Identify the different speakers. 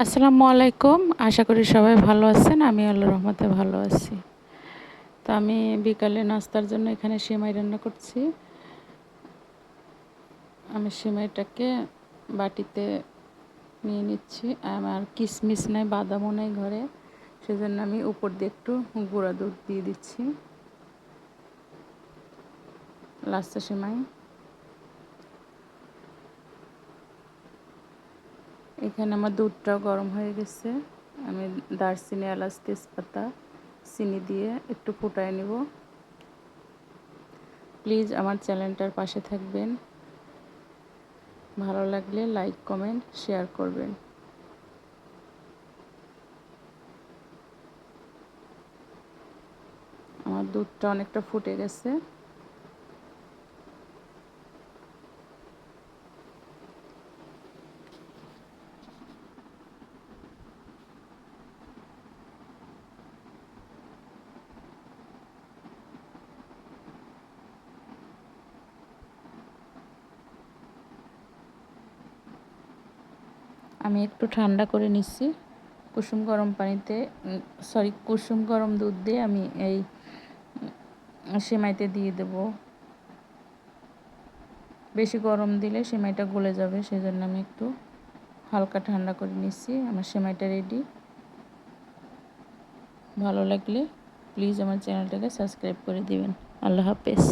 Speaker 1: আসসালামু আলাইকুম। আশা করি সবাই ভালো আছেন। আমি আল্লাহর রহমতে ভালো আছি। তো আমি বিকালে নাস্তার জন্য এখানে সেমাই রান্না করছি। আমি সেমাইটাকে বাটিতে নিয়ে নিচ্ছি। আমার কিশমিশ নাই, বাদামও নাই ঘরে, সেজন্য আমি উপর দিয়ে একটু গুঁড়া দুধ দিয়ে দিচ্ছি। লাচ্ছা সেমাই এখানে আমার দুধটাও গরম হয়ে গেছে। আমি দারচিনি, এলাচ, তেজপাতা, চিনি দিয়ে একটু ফুটায় নেব। প্লিজ আমার চ্যানেলটার পাশে থাকবেন। ভালো লাগলে লাইক, কমেন্ট, শেয়ার করবেন। আমার দুধটা অনেকটা ফুটে গেছে। আমি একটু ঠান্ডা করে নিচ্ছি। কুসুম গরম দুধ দিয়ে আমি এই সেমাইতে দিয়ে দেব। বেশি গরম দিলে সেমাইটা গলে যাবে, সেজন্য আমি একটু হালকা ঠান্ডা করে নিচ্ছি। আমার সেমাইটা রেডি। ভালো লাগলে প্লিজ আমার চ্যানেলটাকে সাবস্ক্রাইব করে দিবেন। আল্লাহ হাফেজ।